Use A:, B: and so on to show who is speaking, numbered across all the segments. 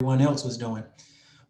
A: everyone else was doing.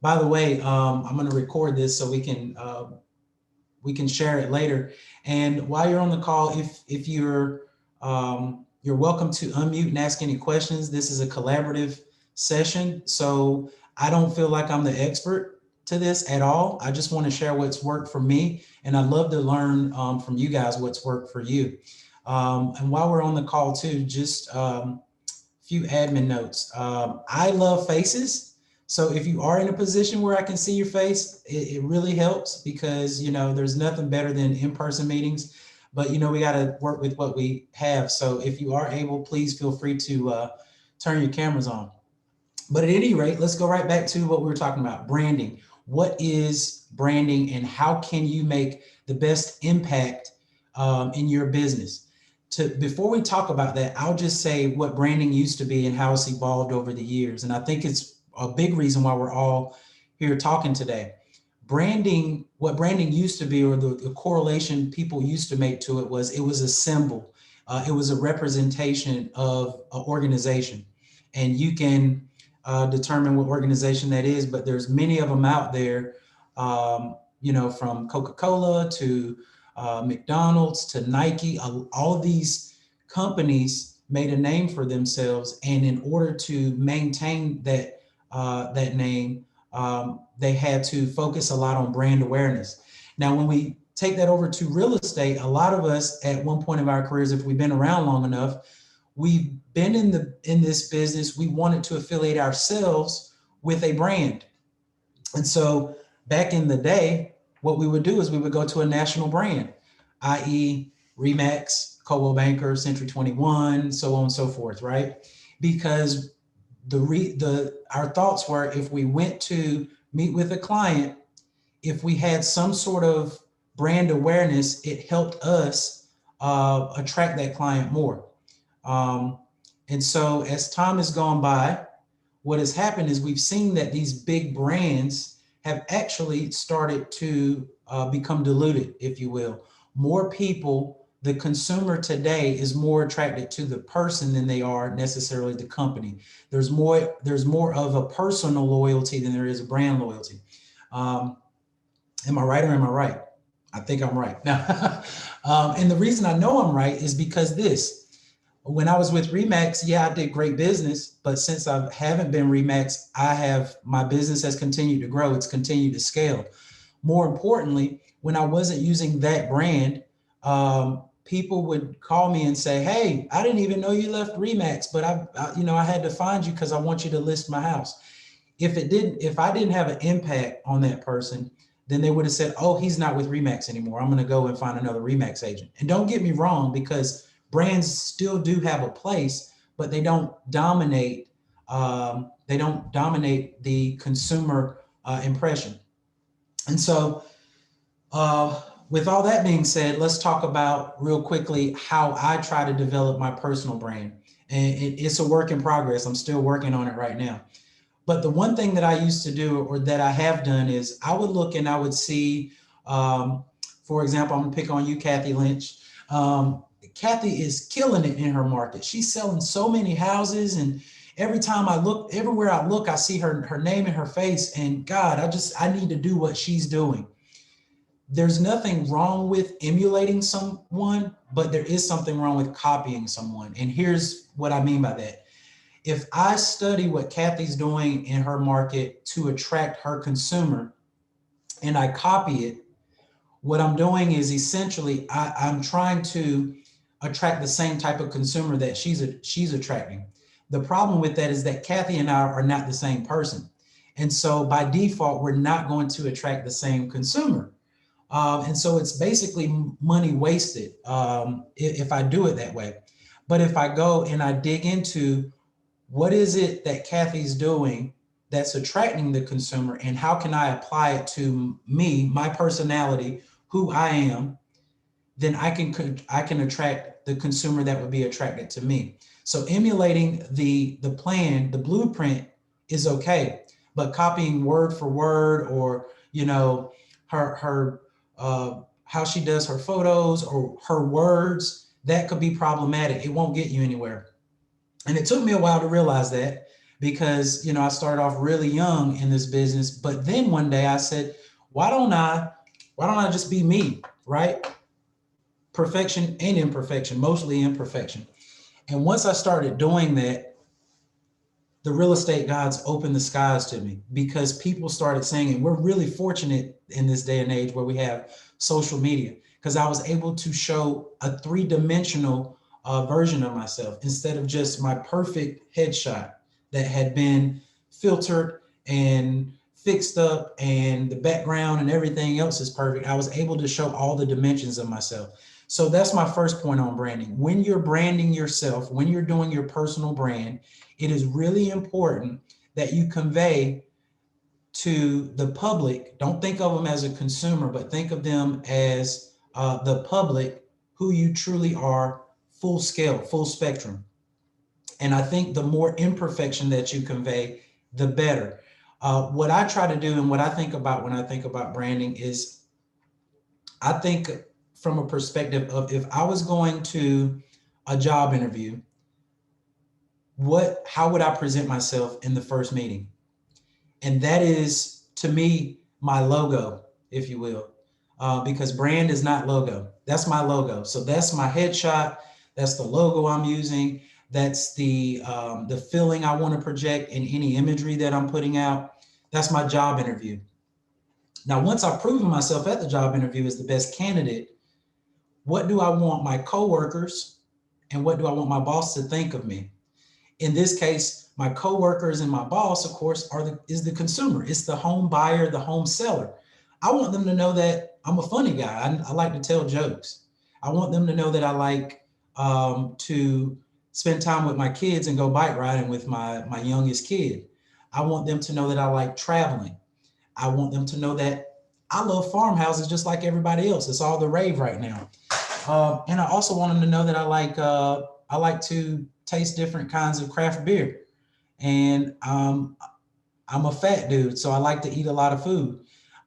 A: By the way, I'm going to record this so we can share it later. And while you're on the call, if you're welcome to unmute and ask any questions. This is a collaborative session, so I don't feel like I'm the expert to this at all. I just want to share what's worked for me, and I'd love to learn from you guys what's worked for you. And while we're on the call too, just few admin notes. I love faces. So if you are in a position where I can see your face, it really helps because, there's nothing better than in-person meetings, but we got to work with what we have. So if you are able, please feel free to turn your cameras on. But at any rate, let's go right back to what we were talking about, branding. What is branding and how can you make the best impact in your business? Before we talk about that, I'll just say what branding used to be and how it's evolved over the years. And I think it's a big reason why we're all here talking today. What branding used to be, or the correlation people used to make to it was a symbol. It was a representation of an organization. And you can determine what organization that is, but there's many of them out there, from Coca-Cola to McDonald's to Nike. All of these companies made a name for themselves, and in order to maintain that name, they had to focus a lot on brand awareness. Now, when we take that over to real estate, a lot of us at one point of our careers, if we've been around long enough, we've been in this business. We wanted to affiliate ourselves with a brand. And so back in the day, what we would do is we would go to a national brand, i.e. Remax, Coldwell Banker, Century 21, so on and so forth, right? Because our thoughts were, if we went to meet with a client, if we had some sort of brand awareness, it helped us attract that client more. And so as time has gone by, what has happened is we've seen that these big brands have actually started to become diluted, if you will. More people, the consumer today is more attracted to the person than they are necessarily the company. There's more of a personal loyalty than there is a brand loyalty. Am I right or am I right? I think I'm right. Now, and the reason I know I'm right is because when I was with Remax, yeah, I did great business, but since I haven't been Remax, my business has continued to grow. It's continued to scale. More importantly, when I wasn't using that brand, people would call me and say, "Hey, I didn't even know you left Remax, but I had to find you because I want you to list my house." If I didn't have an impact on that person, then they would have said, "Oh, he's not with Remax anymore. I'm going to go and find another Remax agent." And don't get me wrong, because brands still do have a place, but they don't dominate. They don't dominate the consumer impression. And so, with all that being said, let's talk about real quickly how I try to develop my personal brand. And it's a work in progress. I'm still working on it right now. But the one thing that I used to do, or that I have done, is I would look and I would see, for example, I'm gonna pick on you, Kathy Lynch. Kathy is killing it in her market. She's selling so many houses, and everywhere I look, I see her name and her face, and God, I need to do what she's doing. There's nothing wrong with emulating someone, but there is something wrong with copying someone. And here's what I mean by that. If I study what Kathy's doing in her market to attract her consumer and I copy it, what I'm doing is essentially I'm trying to attract the same type of consumer that she's attracting. The problem with that is that Kathy and I are not the same person. And so by default, we're not going to attract the same consumer. And so it's basically money wasted if I do it that way. But if I go and I dig into what is it that Kathy's doing that's attracting the consumer, and how can I apply it to me, my personality, who I am, then I can attract the consumer that would be attracted to me. So emulating the plan, the blueprint is okay, but copying word for word, or her how she does her photos or her words, that could be problematic. It won't get you anywhere. And it took me a while to realize that. because, I started off really young in this business. But then one day I said, why don't I just be me, right? Perfection and imperfection, mostly imperfection. And once I started doing that, the real estate gods opened the skies to me, because people started saying, and we're really fortunate in this day and age where we have social media, because I was able to show a three-dimensional version of myself instead of just my perfect headshot that had been filtered and fixed up and the background and everything else is perfect. I was able to show all the dimensions of myself. So that's my first point on branding. When you're branding yourself, when you're doing your personal brand, it is really important that you convey to the public. Don't think of them as a consumer, but think of them as the public, who you truly are, full scale, full spectrum. And I think the more imperfection that you convey, the better. What I try to do and what I think about when I think about branding is, I think from a perspective of, if I was going to a job interview, how would I present myself in the first meeting? And that is, to me, my logo, if you will, because brand is not logo. That's my logo. So that's my headshot. That's the logo I'm using. That's the feeling I want to project in any imagery that I'm putting out. That's my job interview. Now, once I've proven myself at the job interview as the best candidate, what do I want my coworkers and what do I want my boss to think of me? In this case, my coworkers and my boss, of course, is the consumer. It's the home buyer, the home seller. I want them to know that I'm a funny guy. I like to tell jokes. I want them to know that I like to spend time with my kids and go bike riding with my youngest kid. I want them to know that I like traveling. I want them to know that I love farmhouses just like everybody else. It's all the rave right now. And I also want them to know that I like to taste different kinds of craft beer. And I'm a fat dude, so I like to eat a lot of food.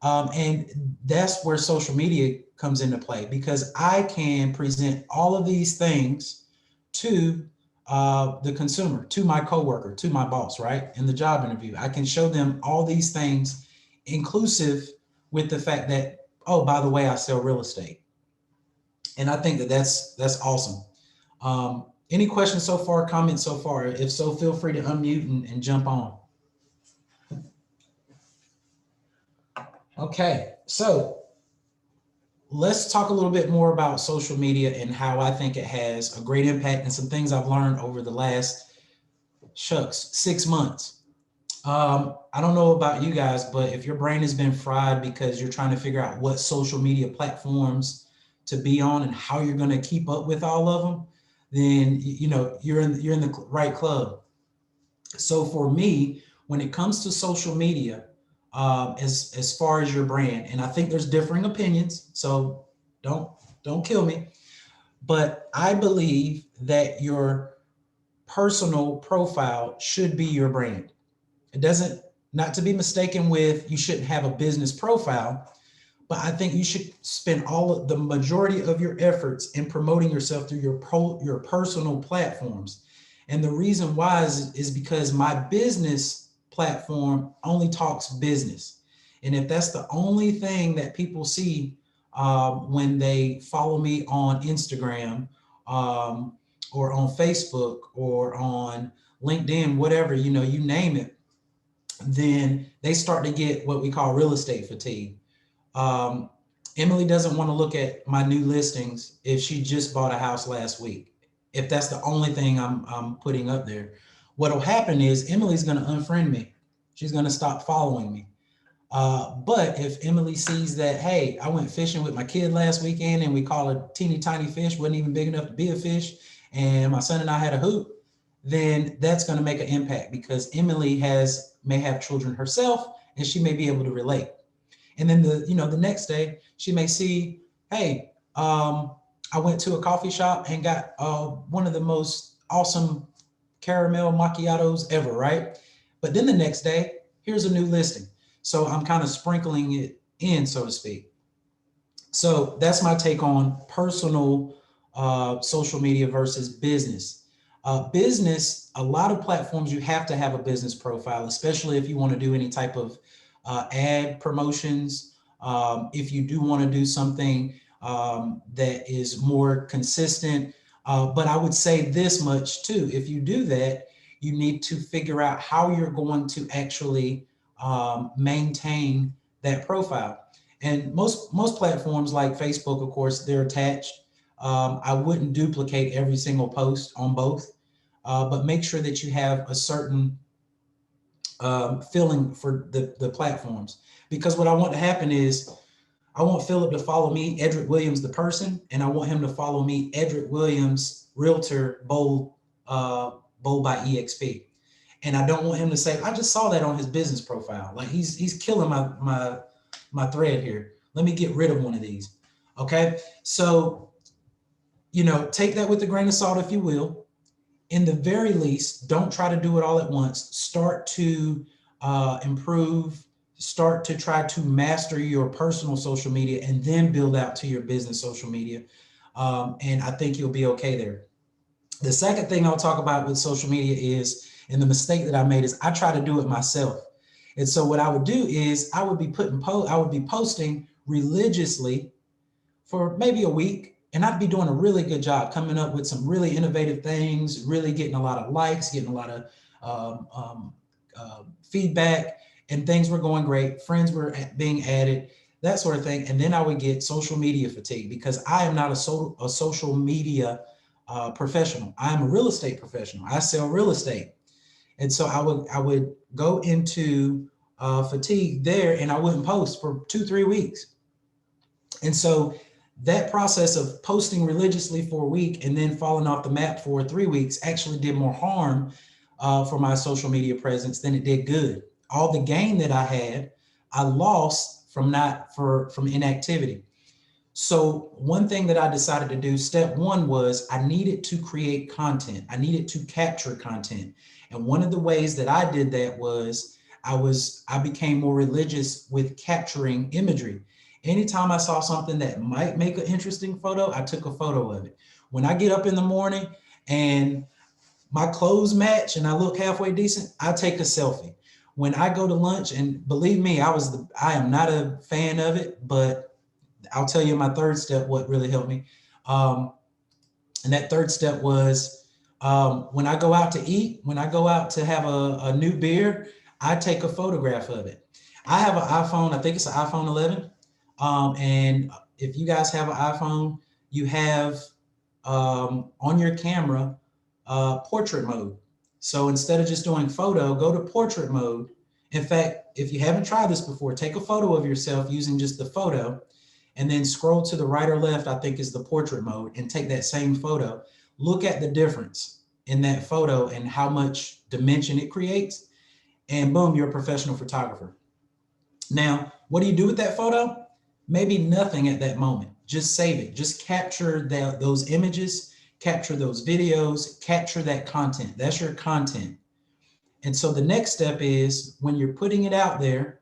A: And that's where social media comes into play, because I can present all of these things to the consumer, to my coworker, to my boss, right? In the job interview, I can show them all these things, inclusive with the fact that, oh, by the way, I sell real estate. And I think that that's awesome. Any questions so far, comments so far? If so, feel free to unmute and jump on. Okay, so let's talk a little bit more about social media and how I think it has a great impact, and some things I've learned over the last 6 months. I don't know about you guys, but if your brain has been fried because you're trying to figure out what social media platforms to be on and how you're going to keep up with all of them, then you're in the right club. So for me, when it comes to social media, as far as your brand, and I think there's differing opinions, so don't kill me, but I believe that your personal profile should be your brand. It doesn't, not to be mistaken with, you shouldn't have a business profile, but I think you should spend the majority of your efforts in promoting yourself through your personal platforms. And the reason why is because my business platform only talks business. And if that's the only thing that people see when they follow me on Instagram or on Facebook or on LinkedIn, whatever, you name it, then they start to get what we call real estate fatigue. Emily doesn't want to look at my new listings if she just bought a house last week. If that's the only thing I'm putting up there, what'll happen is Emily's going to unfriend me. She's going to stop following me. But if Emily sees that, hey, I went fishing with my kid last weekend and we caught a teeny tiny fish, wasn't even big enough to be a fish, and my son and I had a hoop, then that's going to make an impact, because Emily may have children herself and she may be able to relate. And then the next day she may see, hey, I went to a coffee shop and got one of the most awesome caramel macchiatos ever, right? But then the next day, here's a new listing. So I'm kind of sprinkling it in, so to speak. So that's my take on personal social media versus business. Business, a lot of platforms, you have to have a business profile, especially if you want to do any type of ad promotions. If you do want to do something that is more consistent. But I would say this much too, if you do that, you need to figure out how you're going to actually maintain that profile. And most platforms like Facebook, of course, they're attached. I wouldn't duplicate every single post on both, but make sure that you have a certain feeling for the platforms. Because what I want to happen is I want Philip to follow me, Edric Williams, the person, and I want him to follow me, Edric Williams, Realtor, Bold by EXP. And I don't want him to say, I just saw that on his business profile. Like he's killing my thread here. Let me get rid of one of these. Okay. So, take that with a grain of salt, if you will. In the very least, don't try to do it all at once. Start to improve, start to try to master your personal social media, and then build out to your business social media. And I think you'll be okay there. The second thing I'll talk about with social media is, and the mistake that I made is I try to do it myself. And so what I would do is I would be posting religiously for maybe a week, and I'd be doing a really good job coming up with some really innovative things, really getting a lot of likes, getting a lot of feedback, and things were going great. Friends were being added, that sort of thing. And then I would get social media fatigue because I am not a social media professional. I am a real estate professional. I sell real estate. And so I would go into fatigue there, and I wouldn't post for 2-3 weeks. And so that process of posting religiously for a week and then falling off the map for 3 weeks actually did more harm for my social media presence than it did good. All the gain that I had, I lost from inactivity. So one thing that I decided to do, step one, was I needed to create content. I needed to capture content. And one of the ways that I did that was I became more religious with capturing imagery. Anytime I saw something that might make an interesting photo, I took a photo of it. When I get up in the morning and my clothes match and I look halfway decent, I take a selfie. When I go to lunch, and believe me, I am not a fan of it, but I'll tell you my third step, what really helped me. And that third step was when I go out to eat, when I go out to have a new beer, I take a photograph of it. I have an iPhone, I think it's an iPhone 11. And if you guys have an iPhone, you have on your camera portrait mode. So instead of just doing photo, go to portrait mode. In fact, if you haven't tried this before, take a photo of yourself using just the photo, and then scroll to the right or left, I think is the portrait mode, and take that same photo. Look at the difference in that photo and how much dimension it creates, and boom, you're a professional photographer. Now, what do you do with that photo? Maybe nothing at that moment. Just save it. Just capture those images, capture those videos, capture that content. That's your content. And so the next step is, when you're putting it out there,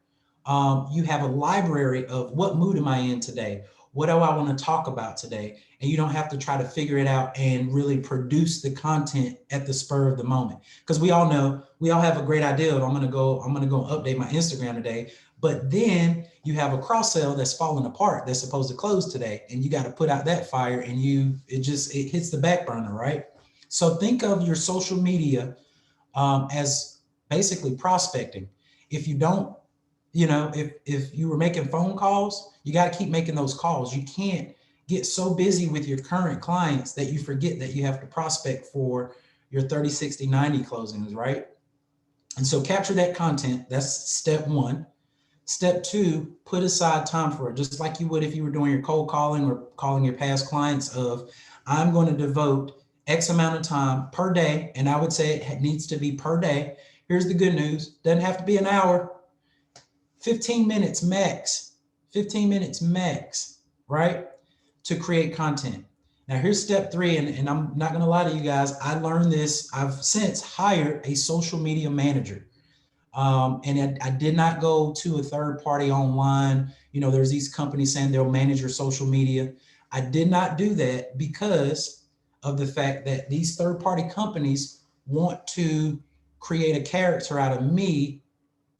A: you have a library of what mood am I in today? What do I want to talk about today? And you don't have to try to figure it out and really produce the content at the spur of the moment. Because we all know, we all have a great idea of I'm gonna go update my Instagram today. But then you have a cross sale that's falling apart that's supposed to close today, and you got to put out that fire, and it hits the back burner, right? So think of your social media as basically prospecting. If you don't, if you were making phone calls, you got to keep making those calls. You can't get so busy with your current clients that you forget that you have to prospect for your 30, 60, 90 closings, right? And so capture that content. That's step one. Step two, put aside time for it, just like you would if you were doing your cold calling or calling your past clients of, I'm going to devote X amount of time per day. And I would say it needs to be per day. Here's the good news. Doesn't have to be an hour, 15 minutes max, 15 minutes max, right? To create content. Now here's step three, and I'm not going to lie to you guys. I learned this. I've since hired a social media manager. And I did not go to a third party online. There's these companies saying they'll manage your social media. I did not do that because of the fact that these third-party companies want to create a character out of me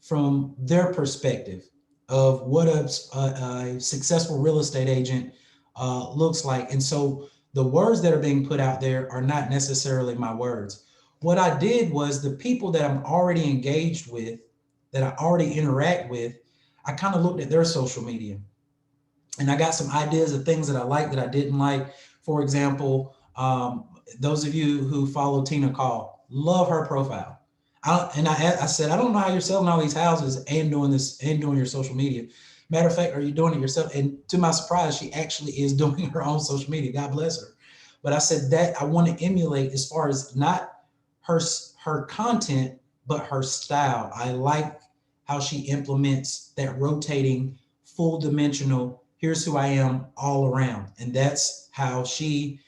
A: from their perspective of what a successful real estate agent looks like. And so the words that are being put out there are not necessarily my words. What I did was the people that I'm already engaged with, that I already interact with, I kind of looked at their social media and I got some ideas of things that I liked that I didn't like. For example, those of you who follow Tina Call, love her profile. I said, I don't know how you're selling all these houses and doing this and doing your social media. Matter of fact, are you doing it yourself? And to my surprise, she actually is doing her own social media. God bless her. But I said that I want to emulate as far as not her content, but her style. I like how she implements that rotating, full dimensional, here's who I am all around. And that's how she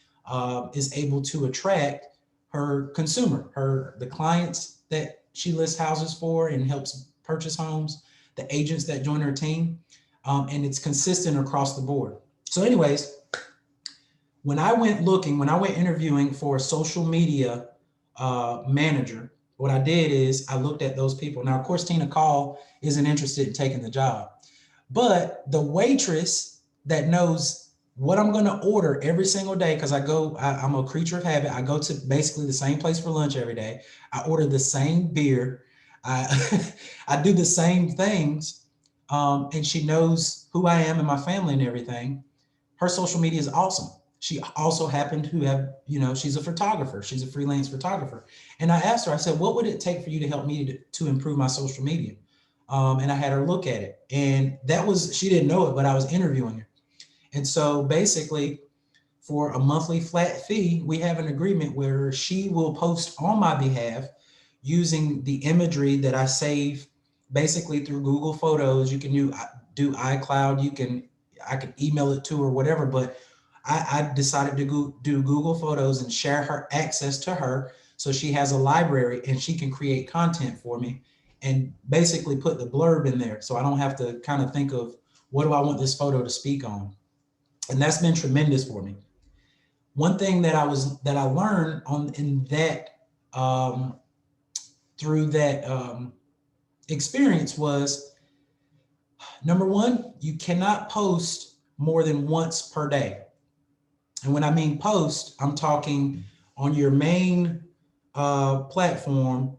A: is able to attract her consumer, the clients that she lists houses for and helps purchase homes, the agents that join her team, and it's consistent across the board. So anyways, when I went interviewing for a social media manager, what I did is I looked at those people. Now, of course, Tina Call isn't interested in taking the job, but the waitress that knows what I'm going to order every single day, because I'm a creature of habit. I go to basically the same place for lunch every day. I order the same beer. I I do the same things. And she knows who I am and my family and everything. Her social media is awesome. She also happened to have, she's a photographer. She's a freelance photographer. And I asked her, I said, what would it take for you to help me to improve my social media? And I had her look at it. And she didn't know it, but I was interviewing her. And so basically, for a monthly flat fee, we have an agreement where she will post on my behalf using the imagery that I save basically through Google Photos. You can do iCloud. I can email it to her, whatever. But I decided to do Google Photos and share her access to her, so she has a library and she can create content for me and basically put the blurb in there, so I don't have to kind of think of what do I want this photo to speak on. And that's been tremendous for me. One thing that I learned through that experience was, number one, you cannot post more than once per day. And when I mean post, I'm talking on your main platform.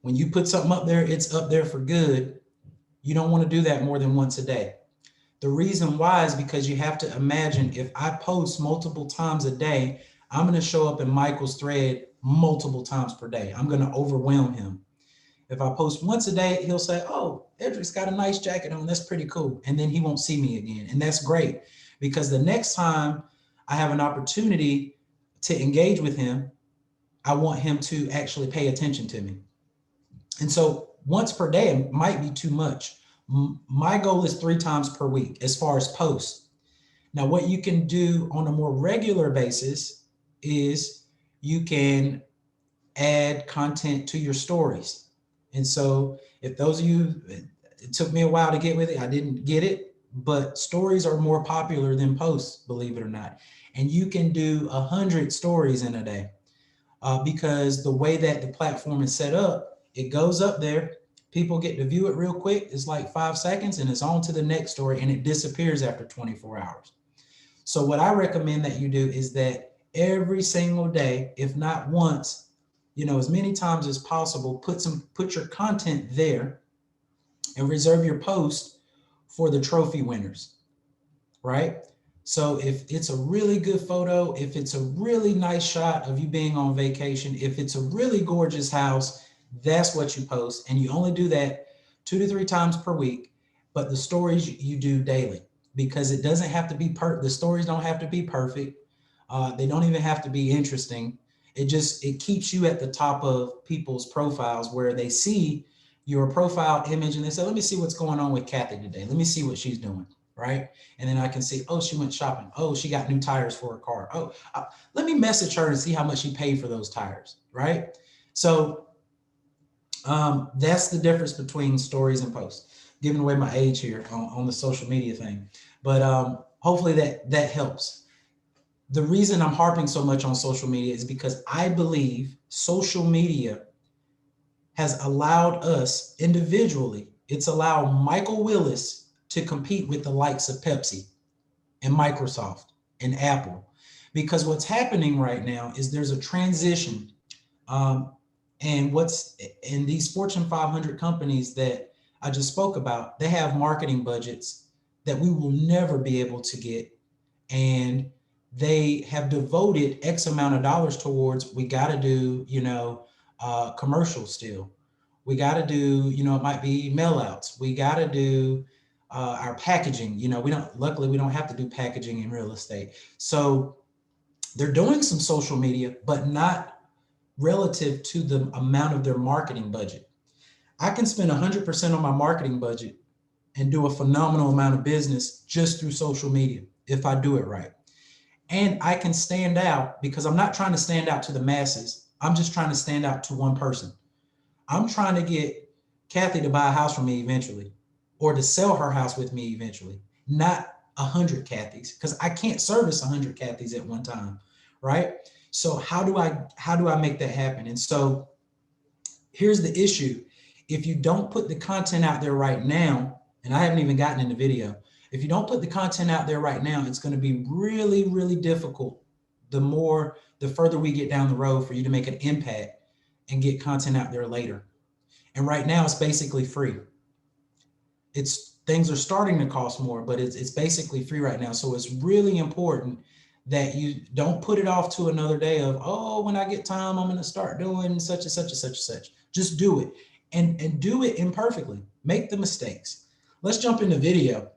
A: When you put something up there, it's up there for good. You don't want to do that more than once a day. The reason why is because you have to imagine, if I post multiple times a day, I'm going to show up in Michael's thread multiple times per day. I'm going to overwhelm him. If I post once a day, he'll say, oh, Edric's got a nice jacket on. That's pretty cool. And then he won't see me again. And that's great, because the next time I have an opportunity to engage with him, I want him to actually pay attention to me. And so once per day might be too much. My goal is 3 times per week as far as posts. Now, what you can do on a more regular basis is you can add content to your stories. And so if those of you, it took me a while to get with it, I didn't get it, but stories are more popular than posts, believe it or not. And you can do 100 stories in a day because the way that the platform is set up, it goes up there. People get to view it real quick. It's like 5 seconds and it's on to the next story, and it disappears after 24 hours. So what I recommend that you do is that every single day, if not once, as many times as possible, put your content there and reserve your post for the trophy winners, right? So if it's a really good photo, if it's a really nice shot of you being on vacation, if it's a really gorgeous house, that's what you post. And you only do that 2 to 3 times per week, but the stories you do daily, because it doesn't have to be the stories don't have to be perfect. They don't even have to be interesting. It keeps you at the top of people's profiles, where they see your profile image and they say, let me see what's going on with Kathy today. Let me see what she's doing, right? And then I can see, oh, she went shopping. Oh, she got new tires for her car. Oh, let me message her and see how much she paid for those tires, right? So that's the difference between stories and posts. Giving away my age here on the social media thing, but hopefully that helps. the reason I'm harping so much on social media is because I believe social media has allowed us individually, it's allowed Michael Willis to compete with the likes of Pepsi and Microsoft and Apple. Because what's happening right now is there's a transition. And what's in these Fortune 500 companies that I just spoke about, they have marketing budgets that we will never be able to get. And they have devoted X amount of dollars towards, we got to do, commercials still. We got to do, it might be mail outs. We got to do our packaging. Luckily, we don't have to do packaging in real estate. So they're doing some social media, but not relative to the amount of their marketing budget. I can spend 100% on my marketing budget and do a phenomenal amount of business just through social media if I do it right. And I can stand out because I'm not trying to stand out to the masses. I'm just trying to stand out to one person. I'm trying to get Kathy to buy a house from me eventually, or to sell her house with me eventually, not 100 Kathys, because I can't service 100 Kathys at one time, right? So how do I make that happen? And so here's the issue. If you don't put the content out there right now, and I haven't even gotten into video, if you don't put the content out there right now, it's going to be really, really difficult the further we get down the road for you to make an impact and get content out there later. And right now it's basically free. Things are starting to cost more, but it's basically free right now. So it's really important that you don't put it off to another day of, oh, when I get time, I'm going to start doing such and such and such and such. Just do it and do it imperfectly. Make the mistakes. Let's jump into video.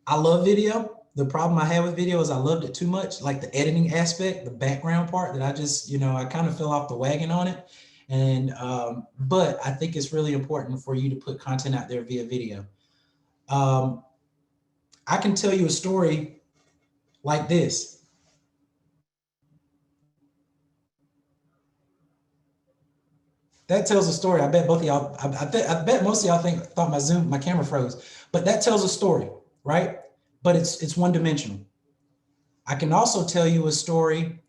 A: I love video. The problem I had with video is I loved it too much, like the editing aspect, the background part that I just, I kind of fell off the wagon on it. And, but I think it's really important for you to put content out there via video. I can tell you a story like this. That tells a story. I bet both of y'all, I bet most of y'all thought my camera froze, but that tells a story, right? But it's one dimensional. I can also tell you a story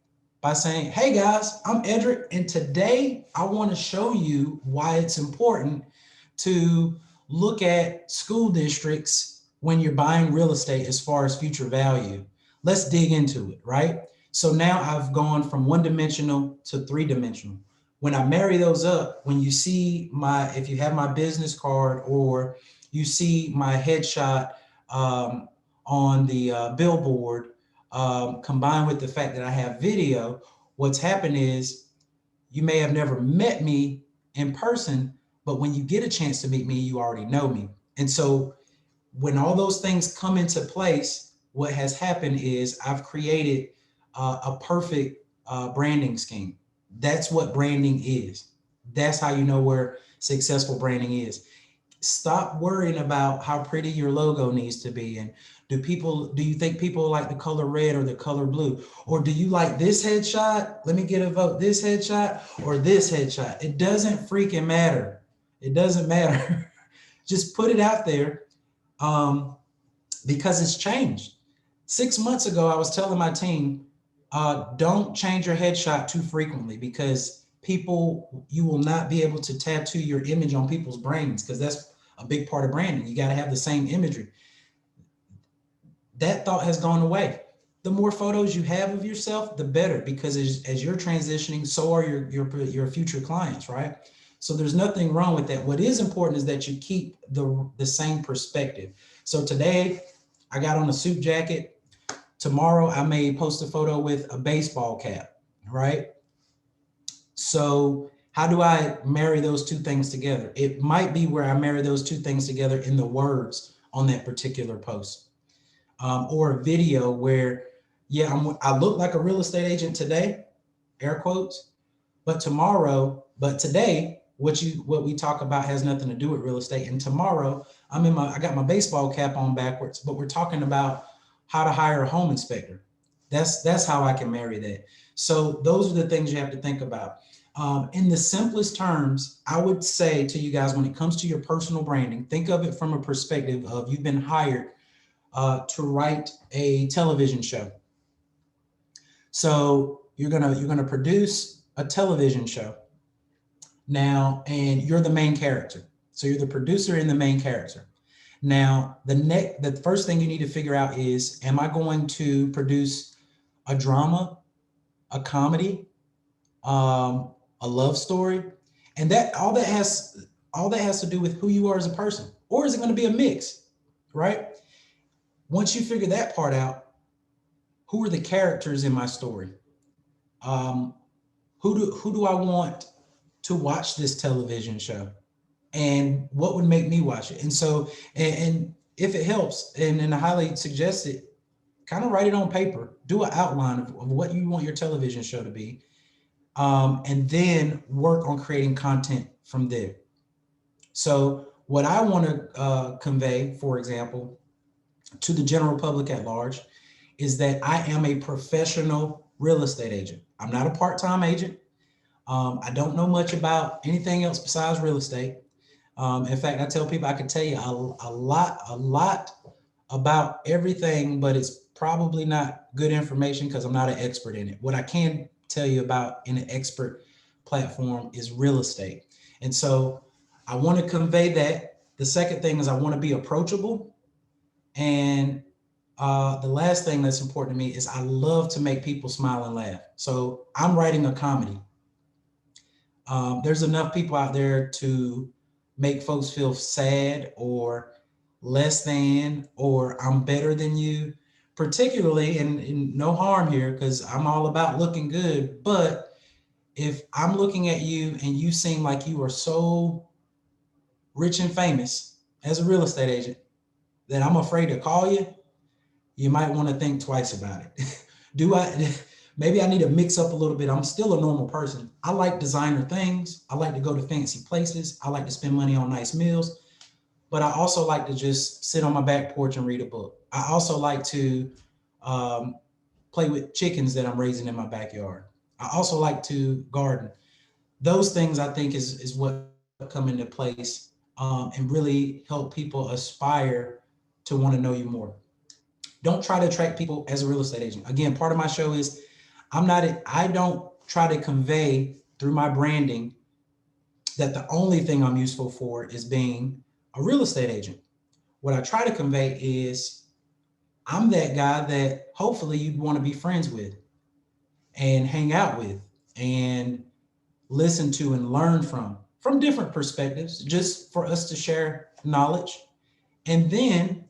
A: by saying, hey guys, I'm Edric, and today I want to show you why it's important to look at school districts when you're buying real estate as far as future value. Let's dig into it, right? So now I've gone from one dimensional to three dimensional. When I marry those up, when you see if you have my business card or you see my headshot on the billboard, combined with the fact that I have video, what's happened is you may have never met me in person, but when you get a chance to meet me, you already know me. And so when all those things come into place, what has happened is I've created a perfect branding scheme. That's what branding is. That's how you know where successful branding is. Stop worrying about how pretty your logo needs to be. And do you think people like the color red or the color blue? Or do you like this headshot? Let me get a vote. This headshot or this headshot? It doesn't freaking matter. It doesn't matter. Just put it out there because it's changed. 6 months ago, I was telling my team, don't change your headshot too frequently because you will not be able to tattoo your image on people's brains because that's a big part of branding. You got to have the same imagery. That thought has gone away. The more photos you have of yourself, the better, because as you're transitioning, so are your future clients, right? So there's nothing wrong with that. What is important is that you keep the same perspective. So today I got on a suit jacket. Tomorrow I may post a photo with a baseball cap, right? So how do I marry those two things together? It might be where I marry those two things together in the words on that particular post. Or a video where, yeah, I look like a real estate agent today, air quotes, but today, what we talk about has nothing to do with real estate. And tomorrow I got my baseball cap on backwards, but we're talking about how to hire a home inspector. That's how I can marry that. So those are the things you have to think about. In the simplest terms, I would say to you guys, when it comes to your personal branding, think of it from a perspective of you've been hired to write a television show. So you're gonna produce a television show now, and you're the main character. So you're the producer and the main character. Now, the first thing you need to figure out is, am I going to produce a drama, a comedy, a love story, and that all that has to do with who you are as a person, or is it going to be a mix, right? Once you figure that part out, who are the characters in my story? Um, who do I want to watch this television show, and what would make me watch it? And so, and if it helps, and I highly suggest it, kind of write it on paper, do an outline of what you want your television show to be, and then work on creating content from there. So what I want to convey, for example, to the general public at large, is that I am a professional real estate agent. I'm not a part-time agent. I don't know much about anything else besides real estate. In fact, I tell people I could tell you a lot about everything, but it's probably not good information because I'm not an expert in it. What I can tell you about in an expert platform is real estate. And so I want to convey that. The second thing is I want to be approachable. And the last thing that's important to me is I love to make people smile and laugh. So I'm writing a comedy. There's enough people out there to make folks feel sad or less than, or I'm better than you, particularly, and no harm here because I'm all about looking good. But if I'm looking at you and you seem like you are so rich and famous as a real estate agent that I'm afraid to call you, you might want to think twice about it. Do I, maybe I need to mix up a little bit. I'm still a normal person. I like designer things. I like to go to fancy places. I like to spend money on nice meals, but I also like to just sit on my back porch and read a book. I also like to play with chickens that I'm raising in my backyard. I also like to garden. Those things I think is what come into place, and really help people aspire to want to know you more. Don't try to attract people as a real estate agent. Again, part of my show is I don't try to convey through my branding that the only thing I'm useful for is being a real estate agent. What I try to convey is I'm that guy that hopefully you'd want to be friends with and hang out with and listen to and learn from different perspectives, just for us to share knowledge. And then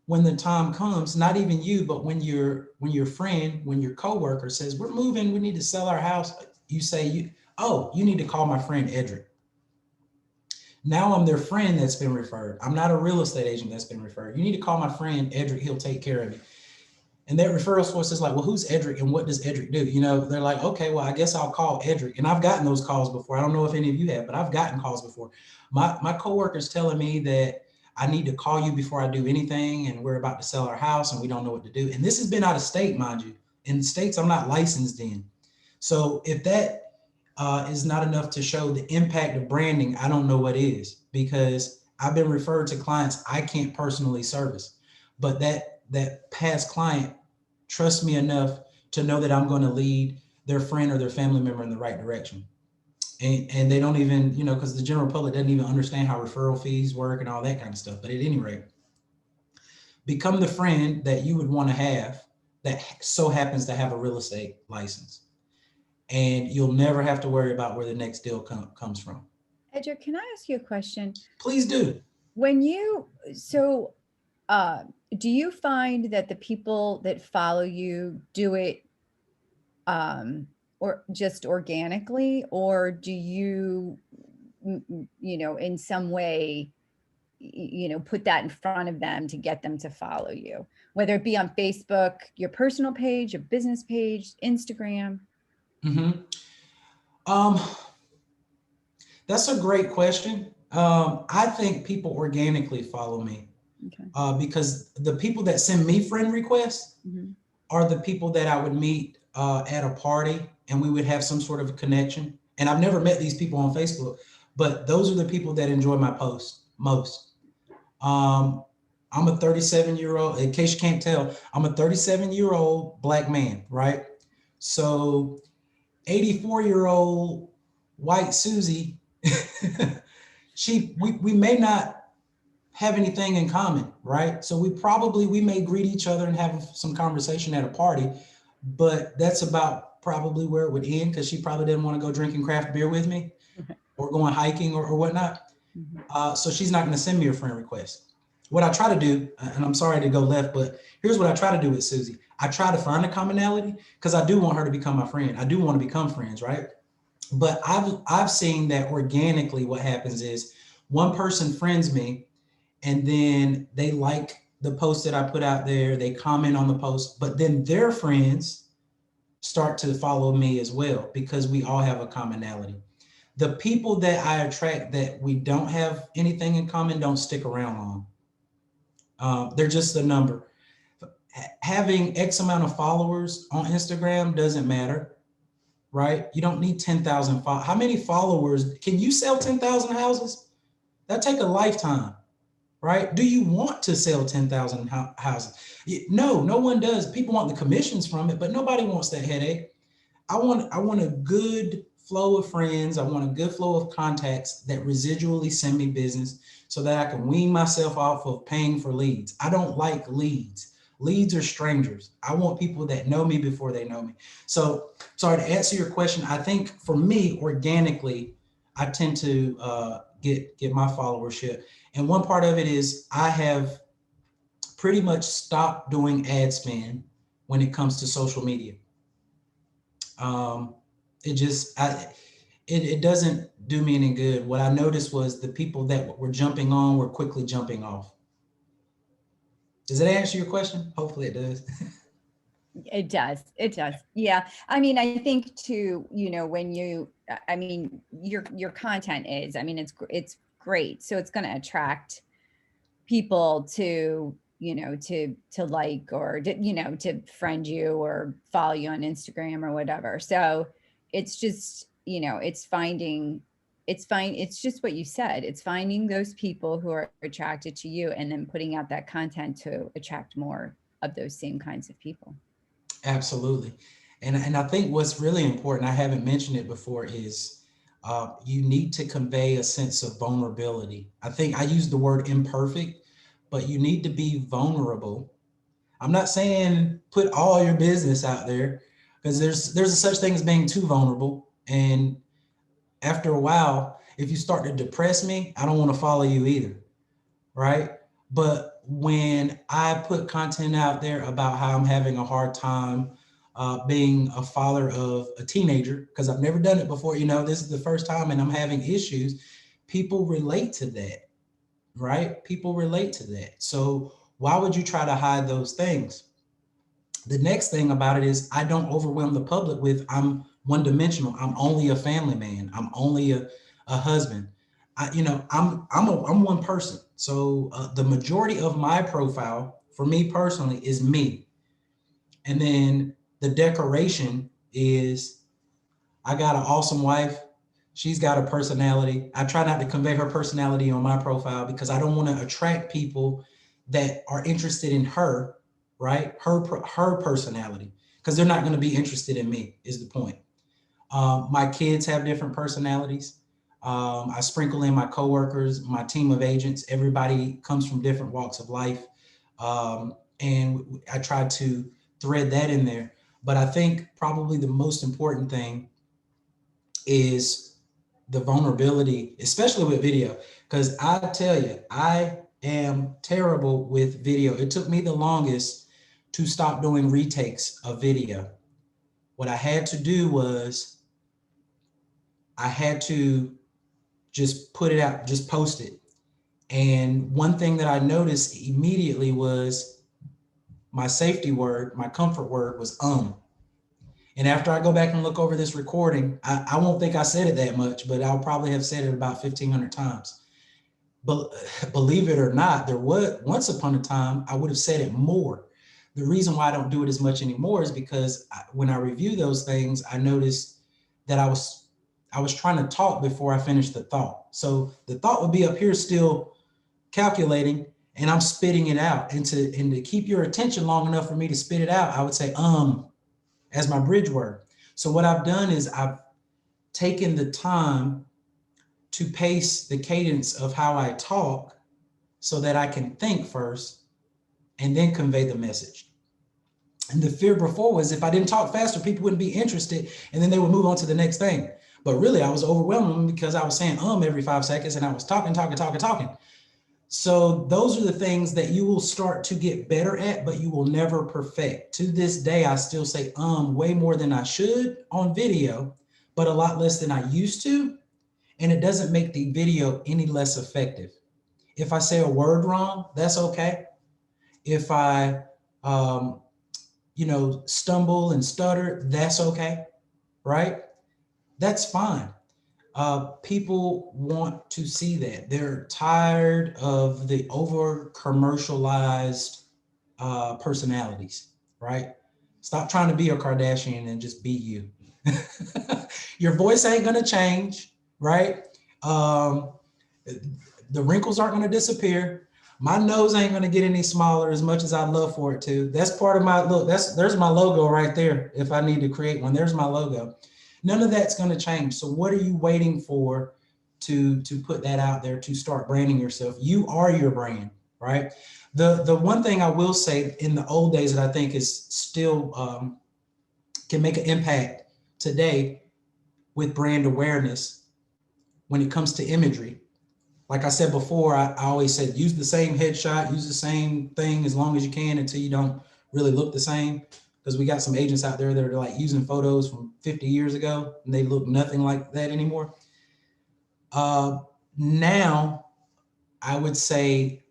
A: when the time comes, not even you, but when your friend, when your coworker says, we're moving, we need to sell our house, you say, you need to call my friend Edric. Now I'm their friend that's been referred. I'm not a real estate agent that's been referred. You need to call my friend Edric, he'll take care of you. And that referral source is like, well, who's Edric and what does Edric do? They're like, okay, well, I guess I'll call Edric. And I've gotten those calls before. I don't know if any of you have, but I've gotten calls before. My coworker's telling me that I need to call you before I do anything, and we're about to sell our house and we don't know what to do. And this has been out of state, mind you, in states I'm not licensed in. So if that is not enough to show the impact of branding, I don't know what is, because I've been referred to clients I can't personally service, but that past client trusts me enough to know that I'm going to lead their friend or their family member in the right direction. And they don't even, because the general public doesn't even understand how referral fees work and all that kind of stuff. But at any rate, become the friend that you would want to have that so happens to have a real estate license. And you'll never have to worry about where the next deal comes from.
B: Edric, can I ask you a question?
A: Please do.
B: Do you find that the people that follow you do it or just organically, or do you, in some way, put that in front of them to get them to follow you, whether it be on Facebook, your personal page, your business page, Instagram?
A: Mm-hmm. That's a great question. I think people organically follow me. Okay. Because the people that send me friend requests are the people that I would meet at a party, and we would have some sort of a connection. And I've never met these people on Facebook, but those are the people that enjoy my posts most. I'm a 37-year-old, in case you can't tell, I'm a 37-year-old Black man, right? So 84-year-old white Susie, we may not have anything in common, right? So we may greet each other and have some conversation at a party, but that's about probably where it would end, because she probably didn't want to go drinking craft beer with me or going hiking or whatnot. So she's not going to send me a friend request. What I try to do, and I'm sorry to go left, but here's what I try to do with Susie. I try to find a commonality, because I do want her to become my friend. I do want to become friends, right? But I've seen that organically what happens is one person friends me, and then they like the post that I put out there, they comment on the post, but then their friends start to follow me as well, because we all have a commonality. The people that I attract that we don't have anything in common don't stick around long. They're just a number. Having X amount of followers on Instagram doesn't matter, right? You don't need 10,000 followers. How many followers? Can you sell 10,000 houses? That take a lifetime, right? Do you want to sell 10,000 houses? No, no one does. People want the commissions from it, but nobody wants that headache. I want a good flow of friends. I want a good flow of contacts that residually send me business, so that I can wean myself off of paying for leads. I don't like leads. Leads are strangers. I want people that know me before they know me. So, sorry, to answer your question, I think for me, organically, I tend to get my followership. And one part of it is I have pretty much stopped doing ad spend when it comes to social media. It just, it doesn't do me any good. What I noticed was the people that were jumping on were quickly jumping off. Does that answer your question? Hopefully it does.
B: It does. It does. Yeah. I mean, I think too, when your content is, it's great. So it's going to attract people to, to like, or, to friend you or follow you on Instagram or whatever. So it's just, it's just what you said. It's finding those people who are attracted to you, and then putting out that content to attract more of those same kinds of people.
A: Absolutely. And I think what's really important, I haven't mentioned it before, is you need to convey a sense of vulnerability. I think I use the word imperfect, but you need to be vulnerable. I'm not saying put all your business out there, because there's a such thing as being too vulnerable. And after a while, if you start to depress me, I don't want to follow you either, right? But when I put content out there about how I'm having a hard time being a father of a teenager, because I've never done it before, this is the first time, and I'm having issues, people relate to that, right? People relate to that. So why would you try to hide those things? The next thing about it is I don't overwhelm the public with I'm one dimensional. I'm only a family man. I'm only a husband. I'm one person. So the majority of my profile for me personally is me. And then the decoration is I got an awesome wife. She's got a personality. I try not to convey her personality on my profile, because I don't want to attract people that are interested in her, right? Her personality, because they're not going to be interested in me, is the point. My kids have different personalities. I sprinkle in my coworkers, my team of agents. Everybody comes from different walks of life. And I try to thread that in there. But I think probably the most important thing is the vulnerability, especially with video. Because I tell you, I am terrible with video. It took me the longest to stop doing retakes of video. What I had to do was I had to just put it out, just post it. And one thing that I noticed immediately was my safety word, my comfort word was And after I go back and look over this recording, I won't think I said it that much, but I'll probably have said it about 1,500 times. But believe it or not, there was once upon a time I would have said it more. The reason why I don't do it as much anymore is because when I review those things, I noticed that I was trying to talk before I finished the thought. So the thought would be up here still calculating, and I'm spitting it out. And to keep your attention long enough for me to spit it out, I would say as my bridge word. So what I've done is I've taken the time to pace the cadence of how I talk so that I can think first and then convey the message. And the fear before was if I didn't talk faster, people wouldn't be interested and then they would move on to the next thing. But really, I was overwhelming them because I was saying every 5 seconds and I was talking. So those are the things that you will start to get better at, but you will never perfect. To this day, I still say way more than I should on video, but a lot less than I used to. And it doesn't make the video any less effective. If I say a word wrong, that's okay. If I, stumble and stutter, that's okay, right? That's fine. People want to see that. They're tired of the over commercialized personalities, right? Stop trying to be a Kardashian and just be you. Your voice ain't gonna change, right? The wrinkles aren't gonna disappear. My nose ain't gonna get any smaller as much as I'd love for it to. That's part of my look. There's my logo right there. If I need to create one, there's my logo. None of that's going to change. So what are you waiting for to put that out there, to start branding yourself? You are your brand, right? The one thing I will say in the old days that I think is still can make an impact today with brand awareness when it comes to imagery. Like I said before, I always said, use the same headshot, use the same thing as long as you can until you don't really look the same. Because we got some agents out there that are like using photos from 50 years ago and they look nothing like that anymore. Now, I would say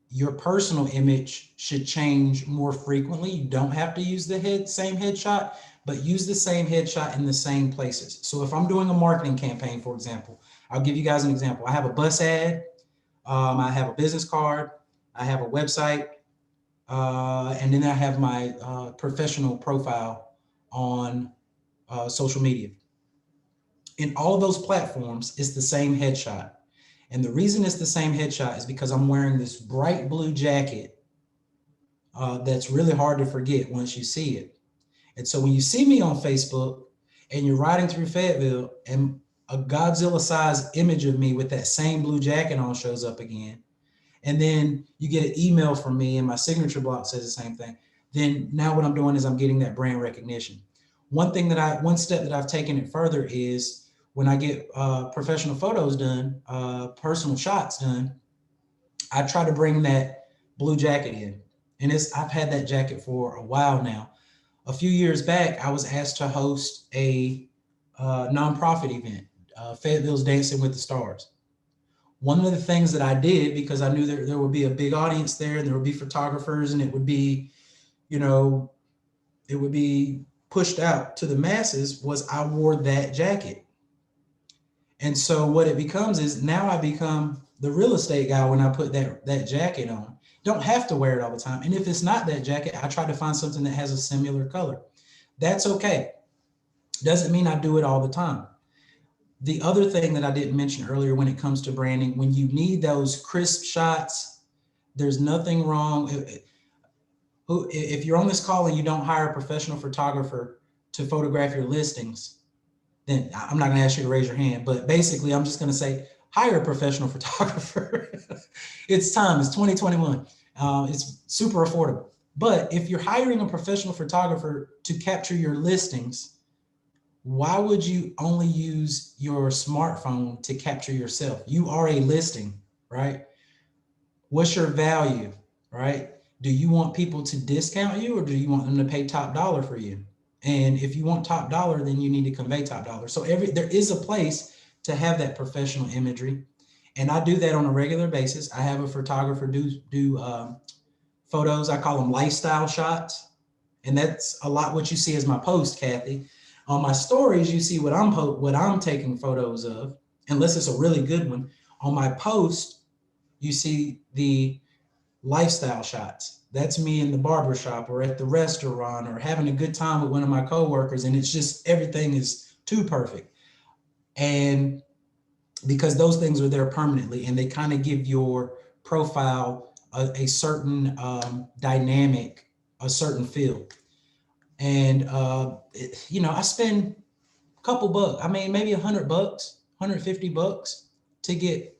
A: your personal image should change more frequently. You don't have to use the same headshot, but use the same headshot in the same places. So if I'm doing a marketing campaign, for example, I'll give you guys an example. I have a bus ad, I have a business card, I have a website, and then I have my professional profile on social media. In all of those platforms, it's the same headshot. And the reason it's the same headshot is because I'm wearing this bright blue jacket that's really hard to forget once you see it. And so when you see me on Facebook and you're riding through Fayetteville and a Godzilla-sized image of me with that same blue jacket on shows up again, and then you get an email from me and my signature block says the same thing, then now what I'm doing is I'm getting that brand recognition. One step that I've taken it further is when I get professional photos done, personal shots done, I try to bring that blue jacket in. And I've had that jacket for a while now. A few years back, I was asked to host a nonprofit event, Fayetteville's Dancing with the Stars. One of the things that I did, because I knew there would be a big audience there and there would be photographers and it would be, it would be pushed out to the masses, was I wore that jacket. And so what it becomes is now I become the real estate guy when I put that jacket on. Don't have to wear it all the time. And if it's not that jacket, I try to find something that has a similar color. That's okay. Doesn't mean I do it all the time. The other thing that I didn't mention earlier when it comes to branding, when you need those crisp shots, there's nothing wrong. If you're on this call and you don't hire a professional photographer to photograph your listings, then I'm not going to ask you to raise your hand, but basically I'm just going to say, hire a professional photographer. It's time, it's 2021. It's super affordable. But if you're hiring a professional photographer to capture your listings, why would you only use your smartphone to capture yourself? You are a listing, right? What's your value, right? Do you want people to discount you or do you want them to pay top dollar for you? And if you want top dollar, then you need to convey top dollar. So there is a place to have that professional imagery. And I do that on a regular basis. I have a photographer do photos. I call them lifestyle shots. And that's a lot what you see as my post, Kathy. On my stories, you see what I'm taking photos of, unless it's a really good one. On my post, you see the lifestyle shots. That's me in the barbershop or at the restaurant or having a good time with one of my coworkers. And it's just, everything is too perfect. And because those things are there permanently and they kind of give your profile a certain dynamic, a certain feel. And, I spend a couple bucks, I mean, maybe $100, $150 to get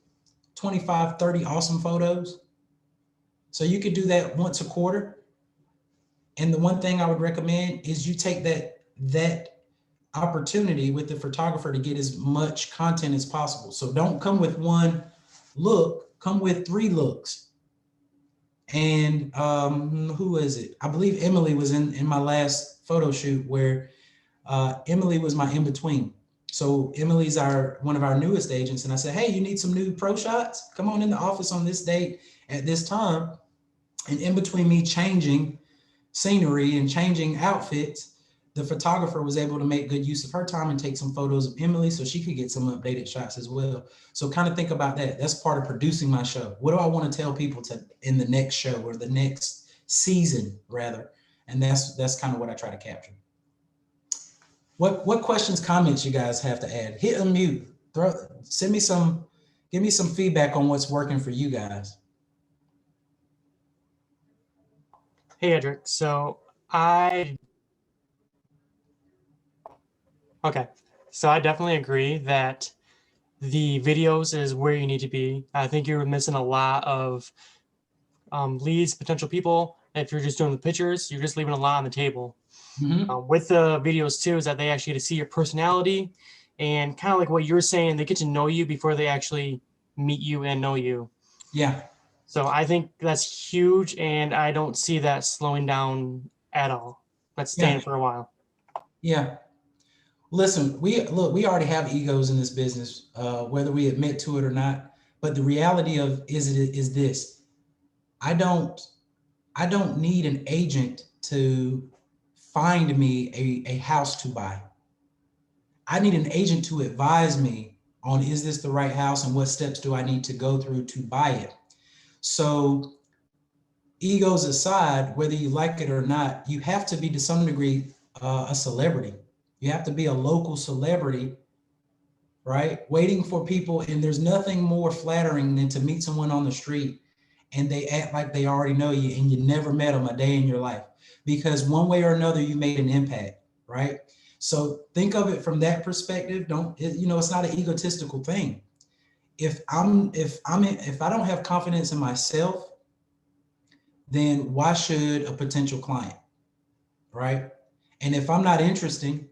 A: 25, 30 awesome photos. So you could do that once a quarter. And the one thing I would recommend is you take that opportunity with the photographer to get as much content as possible. So don't come with one look, come with 3 looks. And who is it? I believe Emily was in my last photo shoot where Emily was my in-between. So Emily's one of our newest agents. And I said, hey, you need some new pro shots? Come on in the office on this date at this time. And in between me changing scenery and changing outfits, the photographer was able to make good use of her time and take some photos of Emily so she could get some updated shots as well. So kind of think about that. That's part of producing my show. What do I want to tell people in the next show or the next season rather? And that's kind of what I try to capture. What questions, comments you guys have to add? Hit unmute. Give me some feedback on what's working for you guys.
C: Hey, Edric. So I definitely agree that the videos is where you need to be. I think you're missing a lot of leads, potential people. If you're just doing the pictures, you're just leaving a lot on the table.
A: Mm-hmm.
C: With the videos too, is that they actually get to see your personality and kind of like what you're saying, they get to know you before they actually meet you and know you.
A: Yeah.
C: So I think that's huge, and I don't see that slowing down at all. That's staying for a while.
A: Yeah. Listen, we already have egos in this business, whether we admit to it or not. But the reality is this: I don't need an agent to find me a house to buy. I need an agent to advise me on, is this the right house and what steps do I need to go through to buy it? So egos aside, whether you like it or not, you have to be to some degree a celebrity. You have to be a local celebrity, right? Waiting for people. And there's nothing more flattering than to meet someone on the street and they act like they already know you and you never met them a day in your life, because one way or another you made an impact, right? So think of it from that perspective. It's not an egotistical thing. If I don't have confidence in myself, then why should a potential client, right? And if I'm not interesting,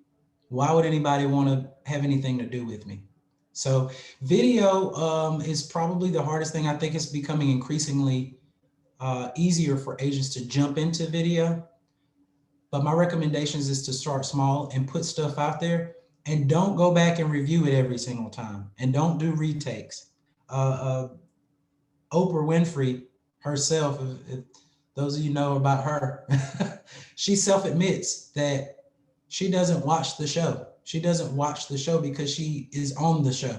A: why would anybody want to have anything to do with me? So video is probably the hardest thing. I think it's becoming increasingly easier for agents to jump into video. But my recommendations is to start small and put stuff out there, and don't go back and review it every single time, and don't do retakes. Oprah Winfrey herself, if those of you know about her, she self-admits that she doesn't watch the show. She doesn't watch the show because she is on the show.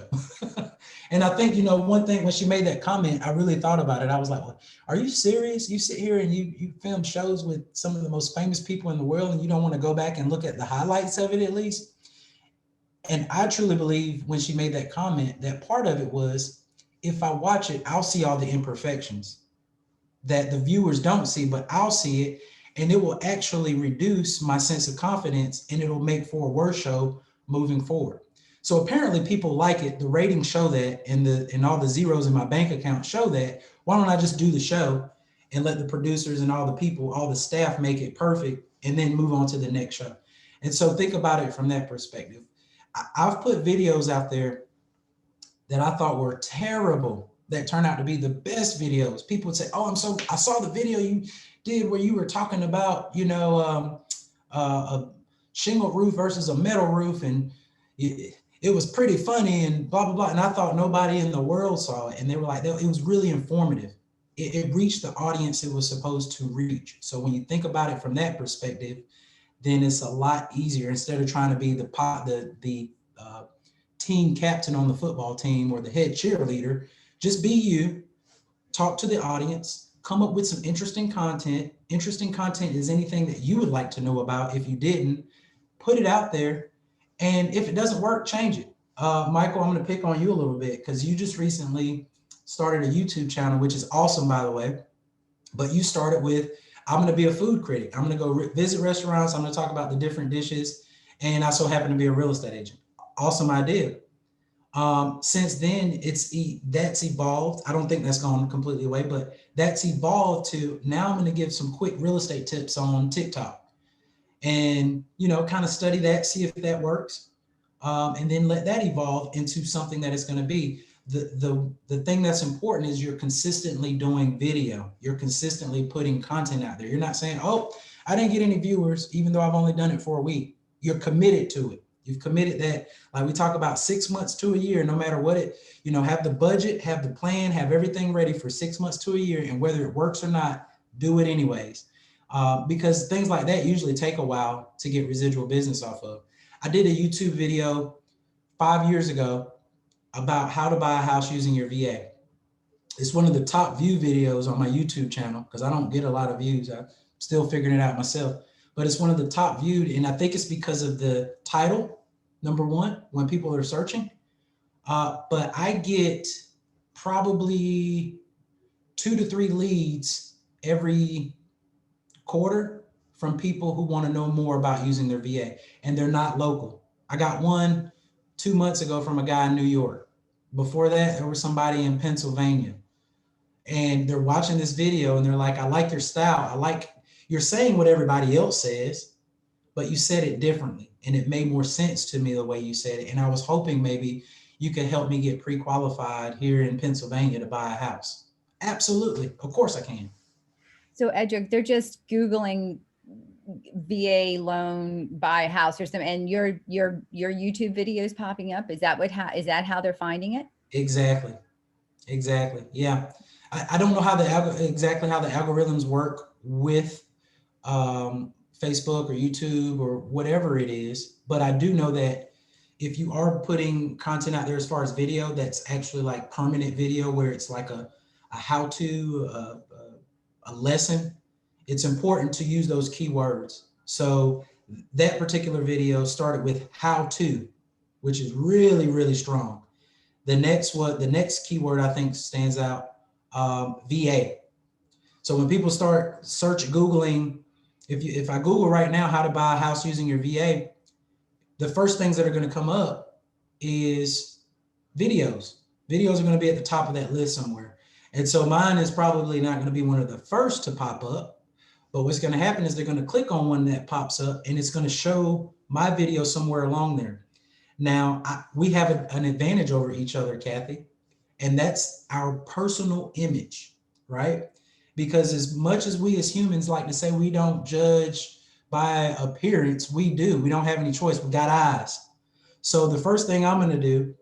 A: And I think, one thing, when she made that comment, I really thought about it. I was like, well, are you serious? You sit here and you film shows with some of the most famous people in the world and you don't want to go back and look at the highlights of it at least? And I truly believe when she made that comment, that part of it was, if I watch it, I'll see all the imperfections that the viewers don't see, but I'll see it. And it will actually reduce my sense of confidence, and it'll make for a worse show moving forward. So apparently people like it. The ratings show that, and all the zeros in my bank account show that. Why don't I just do the show and let the producers and all the people, all the staff make it perfect, and then move on to the next show? And so think about it from that perspective. I've put videos out there that I thought were terrible that turned out to be the best videos. People would say, oh, I saw the video you did where you were talking about, a shingle roof versus a metal roof, and it was pretty funny and blah, blah, blah. And I thought nobody in the world saw it. And they were like, it was really informative. It reached the audience it was supposed to reach. So when you think about it from that perspective, then it's a lot easier. Instead of trying to be the team captain on the football team or the head cheerleader, just be you, talk to the audience, come up with some interesting content. Interesting content is anything that you would like to know about. If you didn't, put it out there. And if it doesn't work, change it. Michael, I'm going to pick on you a little bit because you just recently started a YouTube channel, which is awesome, by the way. But you started with I'm going to be a food critic. I'm going to go visit restaurants. I'm going to talk about the different dishes. And I so happen to be a real estate agent. Awesome idea. Since then, that's evolved. I don't think that's gone completely away, but that's evolved to now I'm going to give some quick real estate tips on TikTok and, kind of study that, see if that works. And then let that evolve into something that is going to be the thing that's important is you're consistently doing video. You're consistently putting content out there. You're not saying, oh, I didn't get any viewers, even though I've only done it for a week. You're committed to it. You've committed that, like we talk about 6 months to a year, no matter what it, have the budget, have the plan, have everything ready for 6 months to a year. And whether it works or not, do it anyways. Because things like that usually take a while to get residual business off of. I did a YouTube video 5 years ago about how to buy a house using your VA. It's one of the top view videos on my YouTube channel because I don't get a lot of views. I'm still figuring it out myself. But it's one of the top viewed, and I think it's because of the title, number one, when people are searching. But I get probably 2 to 3 leads every quarter from people who want to know more about using their VA, and they're not local. I got one 2 months ago from a guy in New York. Before that, there was somebody in Pennsylvania, and they're watching this video and they're like, I like your style. You're saying what everybody else says, but you said it differently. And it made more sense to me the way you said it. And I was hoping maybe you could help me get pre-qualified here in Pennsylvania to buy a house. Absolutely. Of course I can.
B: So Edric, they're just Googling VA loan, buy a house or something, and your YouTube videos popping up. Is that is that how they're finding it?
A: Exactly. Yeah. I don't know exactly how the algorithms work with Facebook or YouTube or whatever it is, but I do know that if you are putting content out there as far as video, that's actually like permanent video where it's like a how-to, a lesson, it's important to use those keywords. So that particular video started with how to, which is really, really strong. The next keyword I think stands out, VA. So when people start Googling, if I Google right now how to buy a house using your VA, the first things that are going to come up is videos. Videos are going to be at the top of that list somewhere. And so mine is probably not going to be one of the first to pop up, but what's going to happen is they're going to click on one that pops up and it's going to show my video somewhere along there. Now, we have an advantage over each other, Kathy, and that's our personal image, right? Because as much as we as humans like to say we don't judge by appearance, we do. We don't have any choice. We got eyes. So the first thing I'm going to do